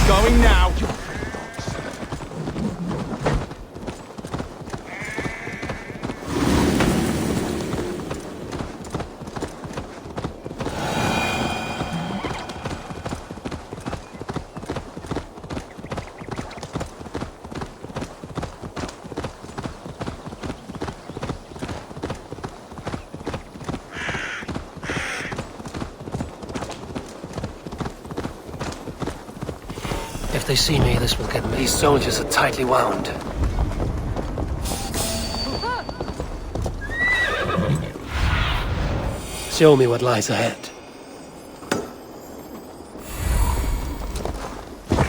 Going now. If they see me, this will get me. These soldiers are tightly wound. Show me what lies ahead.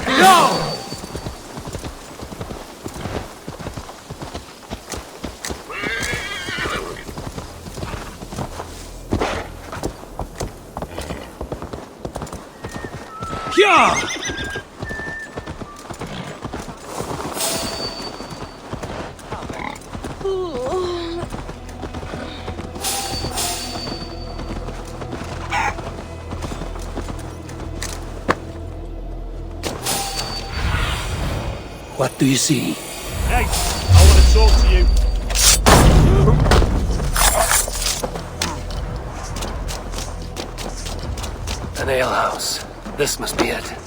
Go! Yeah! What do you see? Hey, I want to talk to you. An alehouse. This must be it.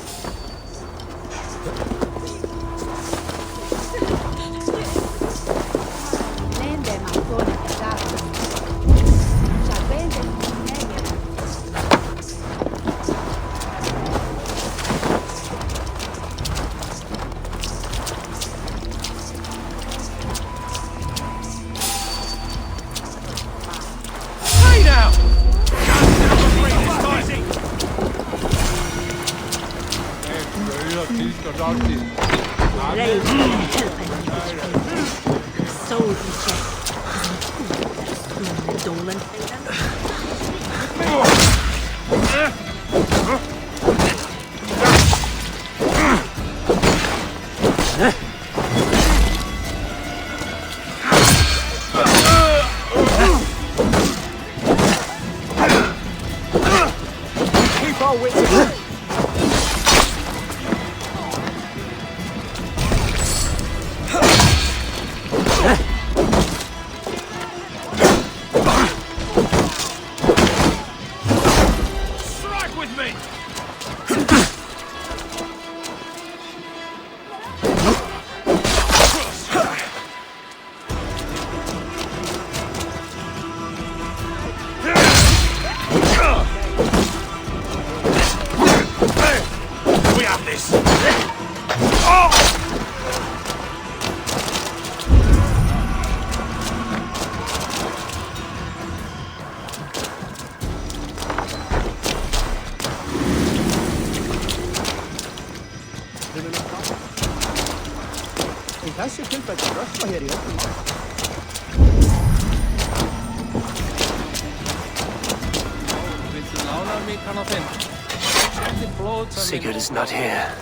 Sigurd is not here.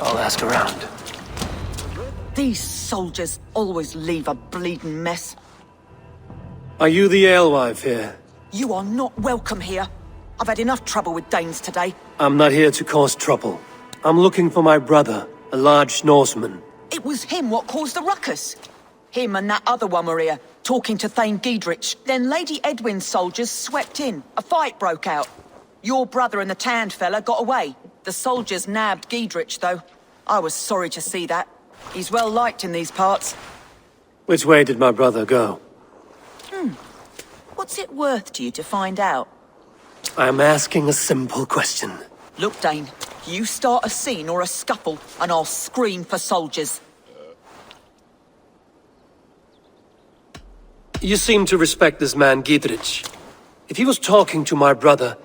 I'll ask around. These soldiers always leave a bleeding mess. Are you the alewife here? You are not welcome here. I've had enough trouble with Danes today. I'm not here to cause trouble. I'm looking for my brother, a large Norseman. It was him what caused the ruckus. Him and that other one were here, talking to Thane Giedrich. Then Lady Edwin's soldiers swept in. A fight broke out. Your brother and the tanned fella got away. The soldiers nabbed Giedrich, though. I was sorry to see that. He's well liked in these parts. Which way did my brother go? What's it worth to you to find out? I'm asking a simple question. Look, Dane, you start a scene or a scuffle, and I'll scream for soldiers. You seem to respect this man, Giedrich. If he was talking to my brother,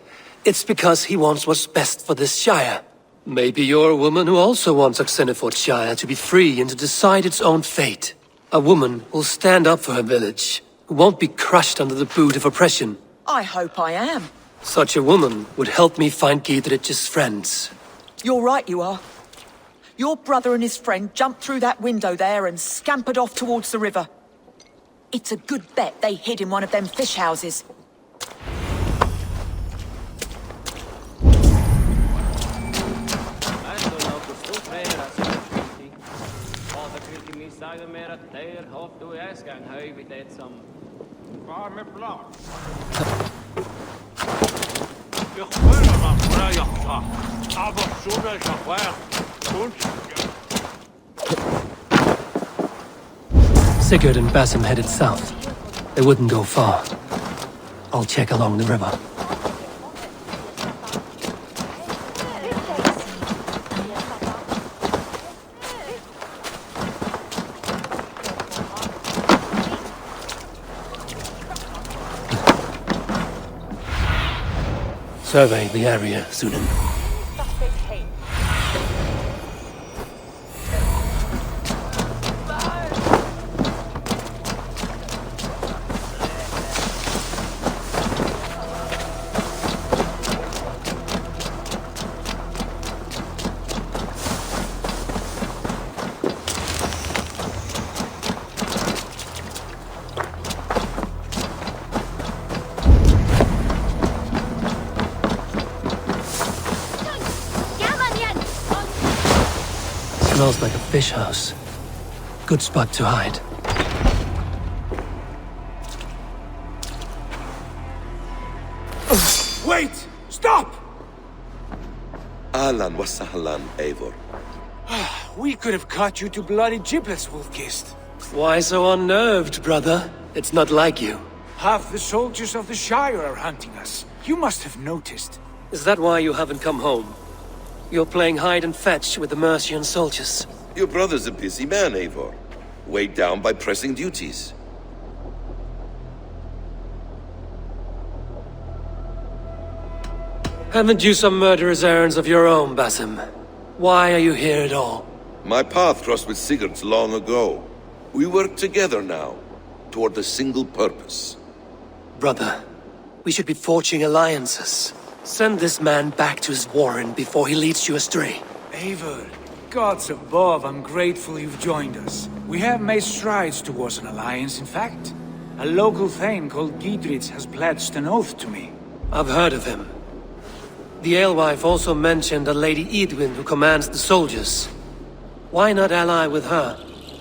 it's because he wants what's best for this Shire. Maybe you're a woman who also wants Shire to be free and to decide its own fate. A woman who'll stand up for her village, who won't be crushed under the boot of oppression. I hope I am. Such a woman would help me find Gidrich's friends. You're right, you are. Your brother and his friend jumped through that window there and scampered off towards the river. It's a good bet they hid in one of them fish houses. Sigurd and Basim headed south. They wouldn't go far. I'll check along the river. Survey the area, Sunan. Smells like a fish house. Good spot to hide. Wait! Stop! Ahlan wa sahlan, Eivor. We could have cut you to bloody giblets, Wolf-Kissed. Why so unnerved, brother? It's not like you. Half the soldiers of the Shire are hunting us. You must have noticed. Is that why you haven't come home? You're playing hide and fetch with the Mercian soldiers. Your brother's a busy man, Eivor. Weighed down by pressing duties. Haven't you some murderous errands of your own, Basim? Why are you here at all? My path crossed with Sigurd's long ago. We work together now, toward a single purpose. Brother, we should be forging alliances. Send this man back to his warren before he leads you astray. Eivor, gods above, I'm grateful you've joined us. We have made strides towards an alliance, in fact. A local thane called Gidrich has pledged an oath to me. I've heard of him. The alewife also mentioned a Lady Eidwin who commands the soldiers. Why not ally with her?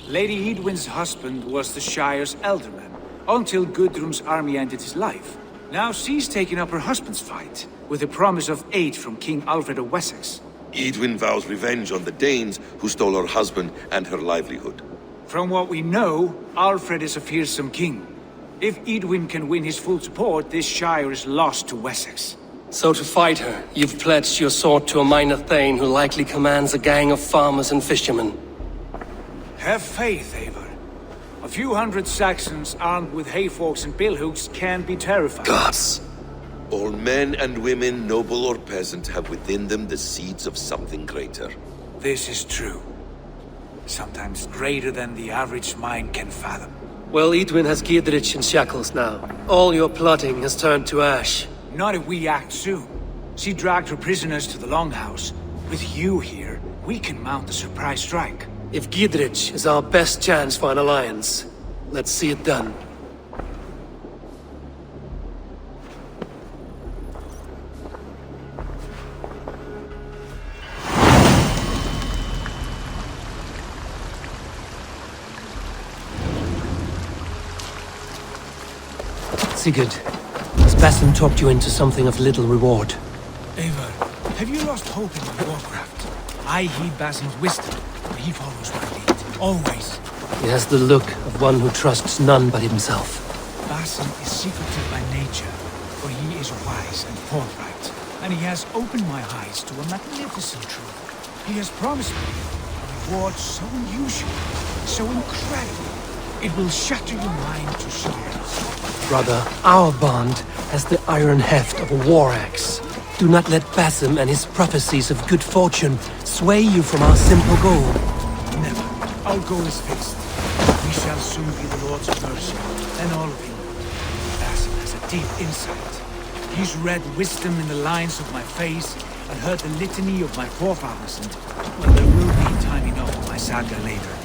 Lady Eidwin's husband was the Shire's elderman, until Gudrun's army ended his life. Now she's taken up her husband's fight, with the promise of aid from King Alfred of Wessex. Eidwin vows revenge on the Danes who stole her husband and her livelihood. From what we know, Alfred is a fearsome king. If Eidwin can win his full support, this Shire is lost to Wessex. So to fight her, you've pledged your sword to a minor thane who likely commands a gang of farmers and fishermen. Have faith, Eivor. A few hundred Saxons armed with hayforks and billhooks can be terrifying. Gods! All men and women, noble or peasant, have within them the seeds of something greater. This is true. Sometimes greater than the average mind can fathom. Well, Eidwin has Gidrich in shackles now. All your plotting has turned to ash. Not if we act soon. She dragged her prisoners to the Longhouse. With you here, we can mount a surprise strike. If Gidrich is our best chance for an alliance, let's see it done. Sigurd, has Basim talked you into something of little reward? Eivor, have you lost hope in your warcraft? I heed Basim's wisdom, but he follows my lead. Always. He has the look of one who trusts none but himself. Basim is secretive by nature, but he is wise and forthright. And he has opened my eyes to a magnificent truth. He has promised me a reward so unusual, so incredible. It will shatter your mind to shards. Brother, our bond has the iron heft of a war axe. Do not let Basim and his prophecies of good fortune sway you from our simple goal. Never. Our goal is fixed. We shall soon be the Lords of Mercia, and all of him. Basim has a deep insight. He's read wisdom in the lines of my face, and heard the litany of my forefathers, and, well, there will be time enough for my saga later.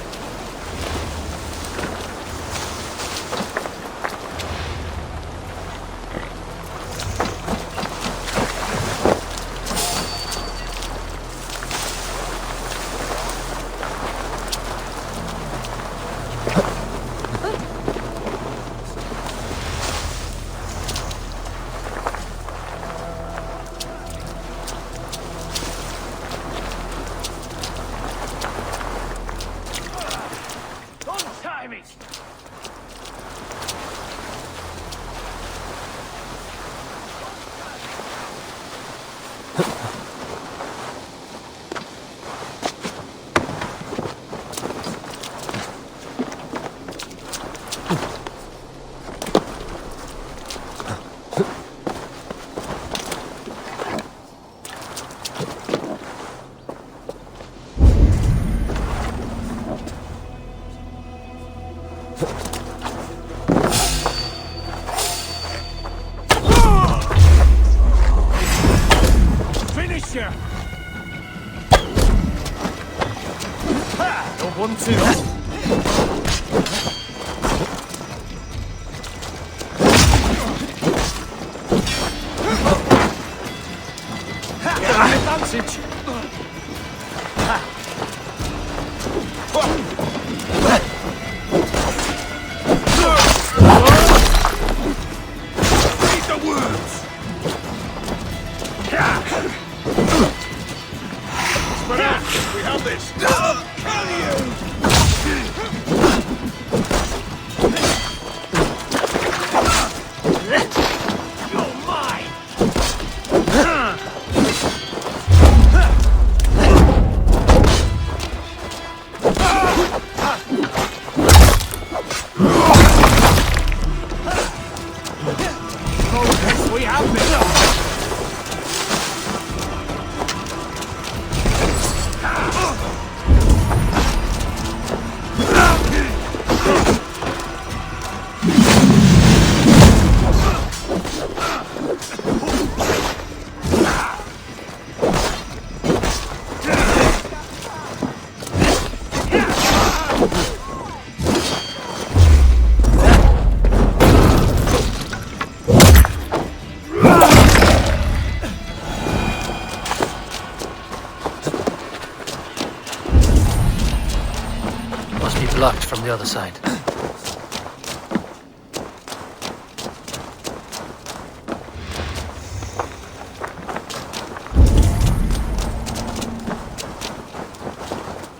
Blocked from the other side.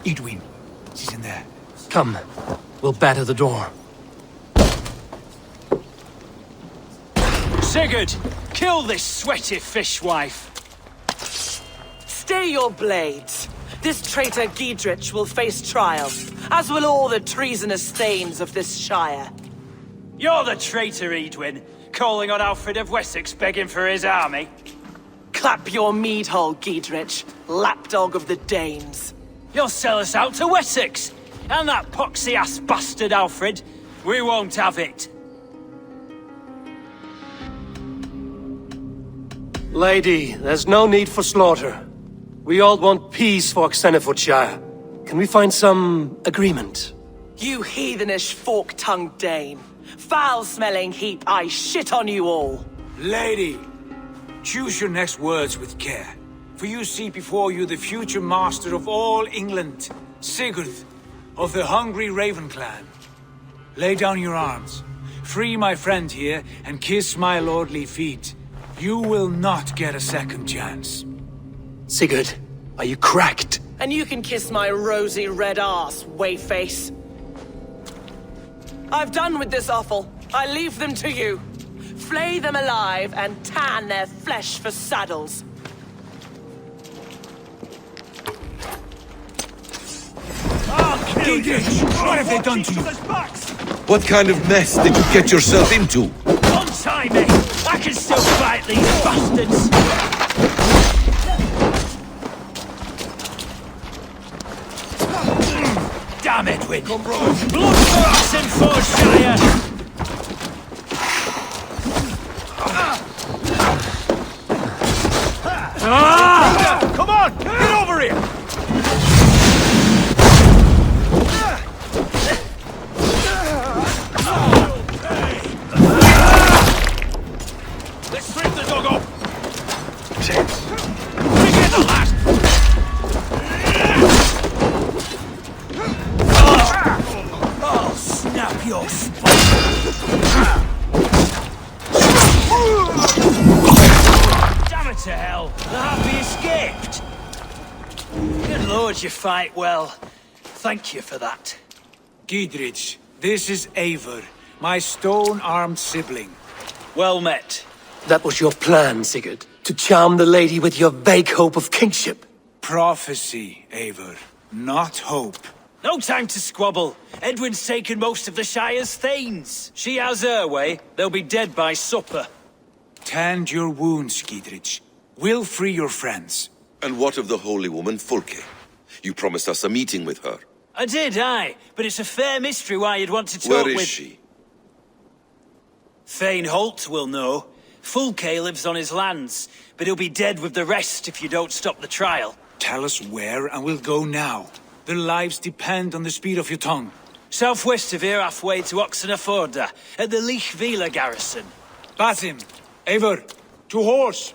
Eidwin, she's in there. Come, we'll batter the door. Sigurd, kill this sweaty fishwife. Stay your blades. This traitor Giedrich will face trial, as will all the treasonous thanes of this shire. You're the traitor, Eidwin, calling on Alfred of Wessex begging for his army. Clap your mead hole, Giedrich, lapdog of the Danes. You'll sell us out to Wessex, and that poxy-ass bastard Alfred. We won't have it. Lady, there's no need for slaughter. We all want peace for Xenofordshire. Can we find some agreement? You heathenish fork-tongued Dane. Foul-smelling heap, I shit on you all. Lady, choose your next words with care. For you see before you the future master of all England, Sigurd, of the hungry Raven clan. Lay down your arms. Free my friend here and kiss my lordly feet. You will not get a second chance. Sigurd, are you cracked? And you can kiss my rosy red arse, wayface. I've done with this offal. I leave them to you. Flay them alive and tan their flesh for saddles. Giedrich, what have they done to you? What kind of mess did you get yourself into? Untie me! I can still fight these bastards! Damn Edwin! Blood for us in Forshire! Come on! Get over here! Let's strip the dog off! Bring in the last! I'll snap your spine! Damn it to hell! The happy escaped! Good lord, you fight well. Thank you for that. Gidrich, this is Eivor, my stone-armed sibling. Well met. That was your plan, Sigurd. To charm the lady with your vague hope of kingship. Prophecy, Eivor, not hope. No time to squabble. Edwin's taken most of the Shire's thanes. She has her way. They'll be dead by supper. Tend your wounds, Gidrich. We'll free your friends. And what of the holy woman Fulke? You promised us a meeting with her. I did, aye. But it's a fair mystery why you'd want to talk Where with... is she? Thane Holt will know. Fulke lives on his lands, but he'll be dead with the rest if you don't stop the trial. Tell us where and we'll go now. Their lives depend on the speed of your tongue. Southwest of here, halfway to Oxenafjorda, at the ๊eɪvɔːr garrison. Basim, Eivor, to horse!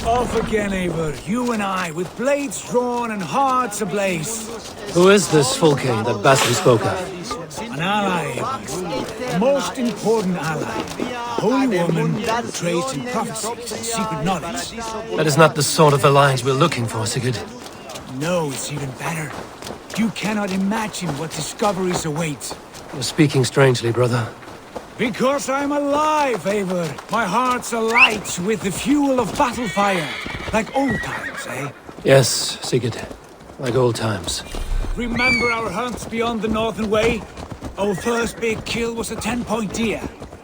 Off again, Eivor. You and I, with blades drawn and hearts ablaze. Who is this Fulke that Basim spoke of? An ally, Eivor. Most important ally. Holy woman who trades in prophecies and secret knowledge. That is not the sort of alliance we're looking for, Sigurd. No, it's even better. You cannot imagine what discoveries await. You're speaking strangely, brother. Because I'm alive, Eivor. My heart's alight with the fuel of battle fire. Like old times, eh? Yes, Sigurd. Like old times. Remember our hunts beyond the Northern Way? Our first big kill was a 10-point deer.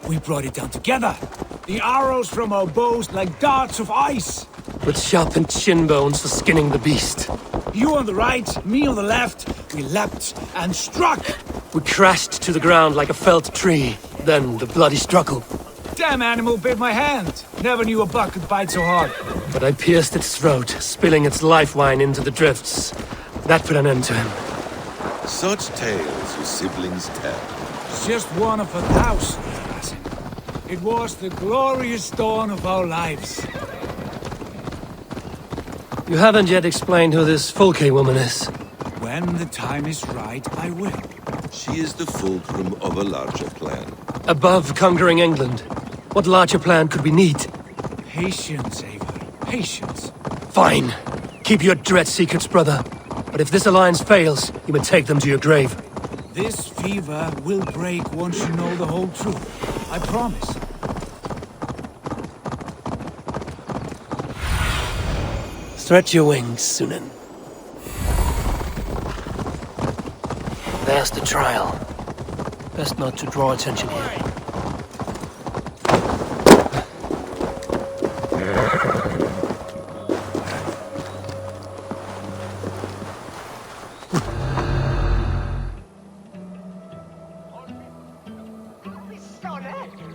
We brought it down together. The arrows from our bows like darts of ice. With sharpened shin bones for skinning the beast. You on the right, me on the left. We leapt and struck. We crashed to the ground like a felled tree. Then the bloody struggle. Damn animal bit my hand. Never knew a buck could bite so hard. But I pierced its throat, spilling its life wine into the drifts. That put an end to him. Such tales your siblings tell. It's just one of 1,000, Basim. It was the glorious dawn of our lives. You haven't yet explained who this Fulke woman is. When the time is right, I will. She is the fulcrum of a larger plan. Above conquering England, what larger plan could we need? Patience, Eivor. Patience. Fine. Keep your dread secrets, brother. But if this alliance fails, you may take them to your grave. This fever will break once you know the whole truth. I promise. Stretch your wings, Sunan. There's the trial. Best not to draw attention here.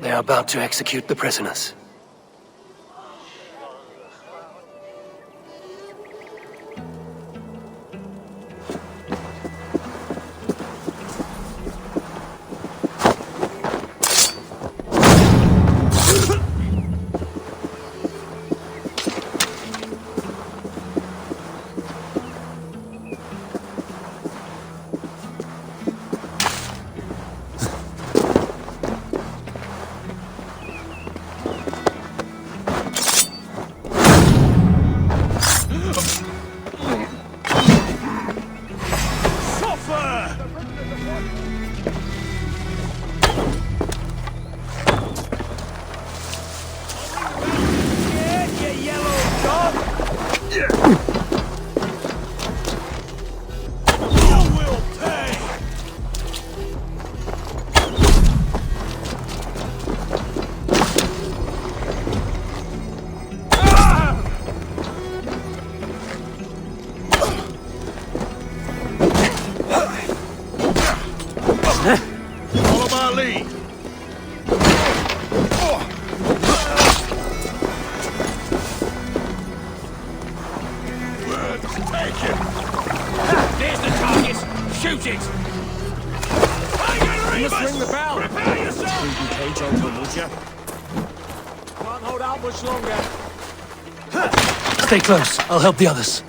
They are about to execute the prisoners. much longer. Stay close. I'll help the others.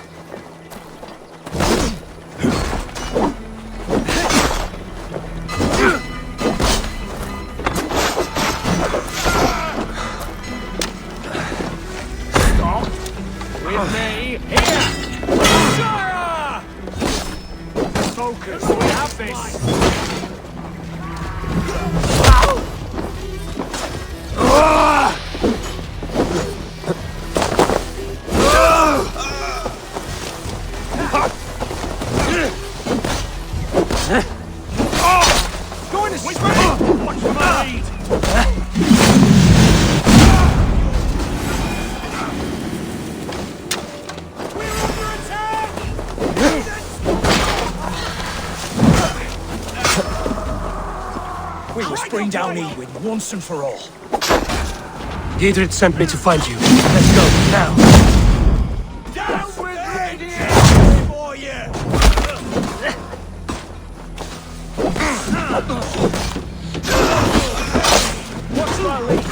Stop. With me. Here. Sire! Focus. We have this. Going to swing! Watch my lead! We're under attack! We must bring down Eivor once and for all. Giedrich sent me to find you. Let's go, now. Down with radiation for you! What's my lead?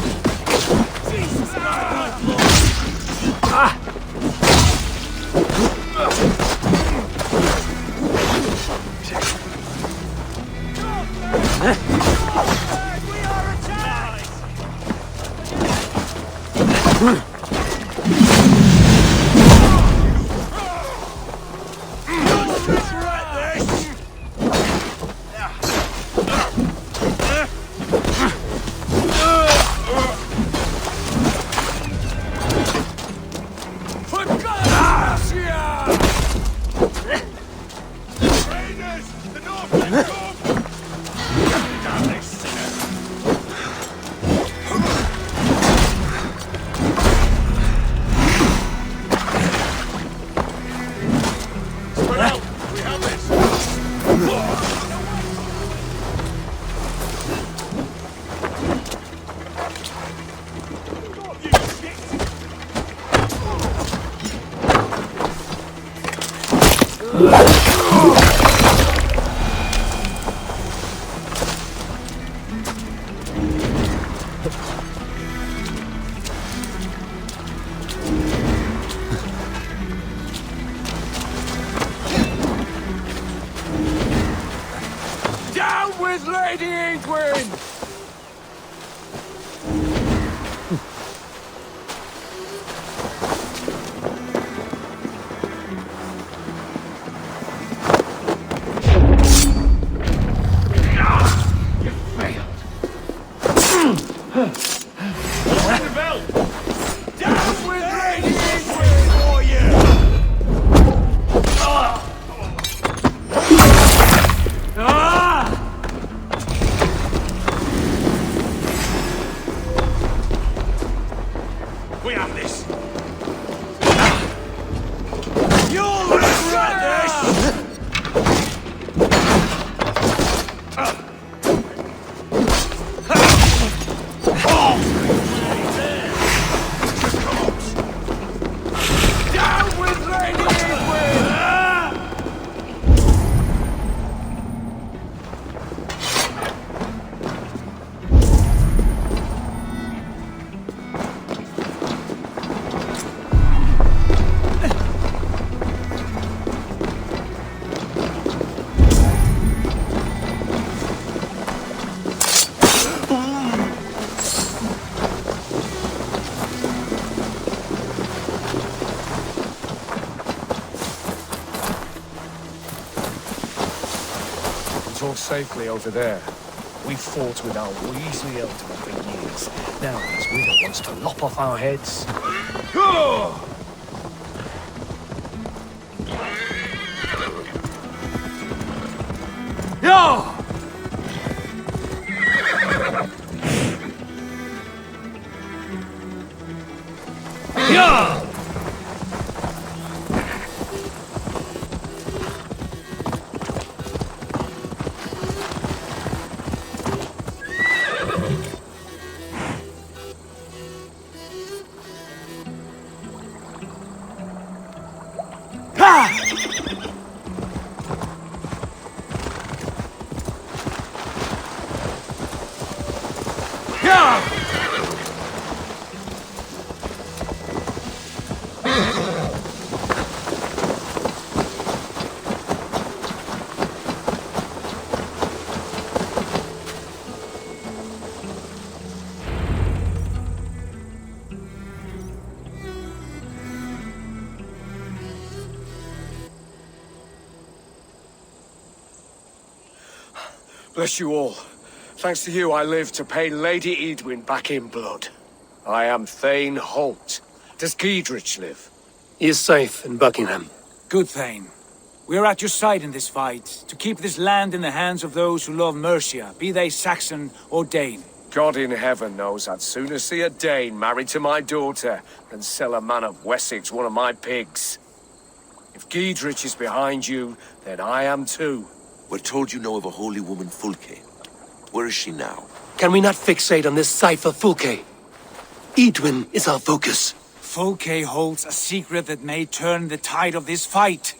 Jesus Christ! We are attacked! Down with Lady Eivor! We have this. You'll regret this! Down with Lady Eivor! It's all safely over there. We fought with our Weasley Elder for years. Now this wither wants to lop off our heads. Yo! Yeah! Bless you all. Thanks to you, I live to pay Lady Eidwin back in blood. I am Thane Holt. Does Giedrich live? He is safe in Buckingham. Good Thane. We are at your side in this fight, to keep this land in the hands of those who love Mercia, be they Saxon or Dane. God in heaven knows I'd sooner see a Dane married to my daughter than sell a man of Wessex one of my pigs. If Giedrich is behind you, then I am too. We're told you know of a holy woman, Fulke. Where is she now? Can we not fixate on this cipher, Fulke? Eidwin is our focus. Fulke holds a secret that may turn the tide of this fight.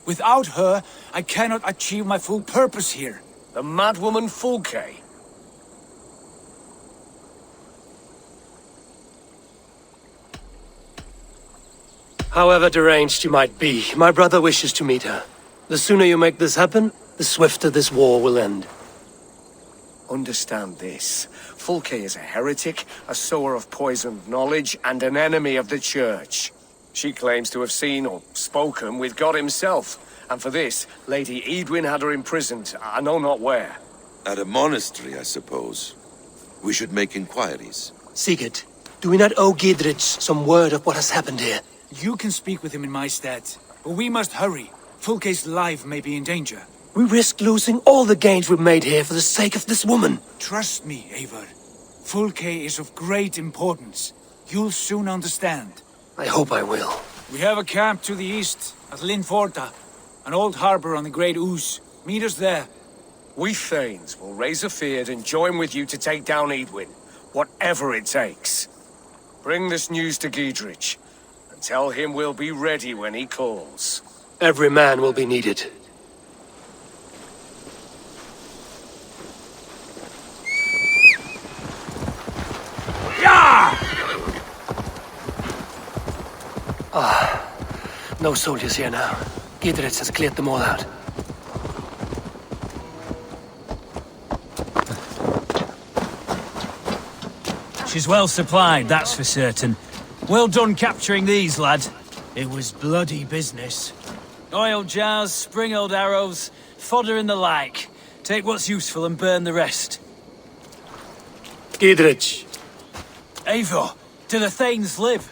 Without her, I cannot achieve my full purpose here. The madwoman Fulke? However deranged you might be, my brother wishes to meet her. The sooner you make this happen, the swifter this war will end. Understand this. Fulke is a heretic, a sower of poisoned knowledge, and an enemy of the Church. She claims to have seen or spoken with God himself, and for this, Lady Eidwin had her imprisoned, I know not where. At a monastery, I suppose. We should make inquiries. Sigurd, do we not owe Giedrich some word of what has happened here? You can speak with him in my stead, but we must hurry. Fulke's life may be in danger. We risk losing all the gains we've made here for the sake of this woman. Trust me, Eivor. Fulke is of great importance. You'll soon understand. I hope I will. We have a camp to the east, at Linforda, an old harbor on the Great Ouse. Meet us there. We Thanes will raise a feard and join with you to take down Eidwin, whatever it takes. Bring this news to Giedrich, and tell him we'll be ready when he calls. Every man will be needed. No soldiers here now. Giedrich has cleared them all out. She's well supplied, that's for certain. Well done capturing these, lad. It was bloody business. Oil jars, spring-oiled arrows, fodder and the like. Take what's useful and burn the rest. Giedrich. Eivor, do the Thanes live?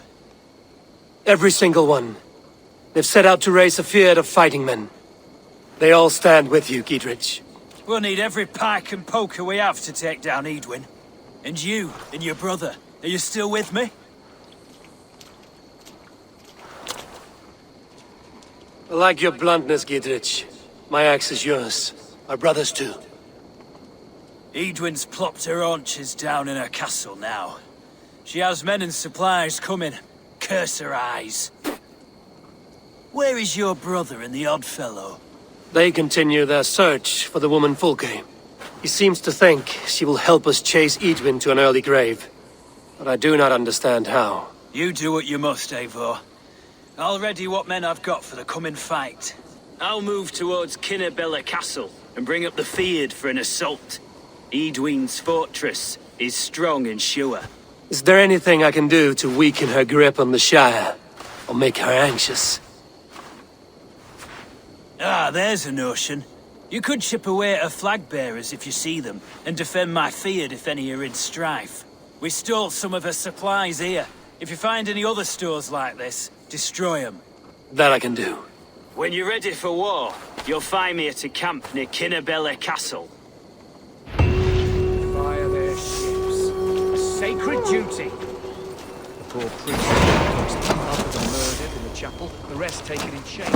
Every single one. They've set out to raise a fear of fighting men. They all stand with you, Giedrich. We'll need every pike and poker we have to take down Eidwin. And you, and your brother, are you still with me? I like your bluntness, Giedrich. My axe is yours. My brother's too. Eidwin's plopped her haunches down in her castle now. She has men and supplies coming. Curse her eyes. Where is your brother and the odd fellow? They continue their search for the woman Fulke. He seems to think she will help us chase Eidwin to an early grave. But I do not understand how. You do what you must, Eivor. I'll ready what men I've got for the coming fight. I'll move towards Kinnabella Castle and bring up the feared for an assault. Eidwin's fortress is strong and sure. Is there anything I can do to weaken her grip on the Shire? Or make her anxious? Ah, there's a notion. You could chip away at her flag bearers if you see them, and defend my feared if any are in strife. We stole some of her supplies here. If you find any other stores like this, destroy them. That I can do. When you're ready for war, you'll find me at a camp near Kinnabella Castle. Fire their ships. A sacred duty. The poor priest was hung up and murdered in the chapel, the rest taken in chains.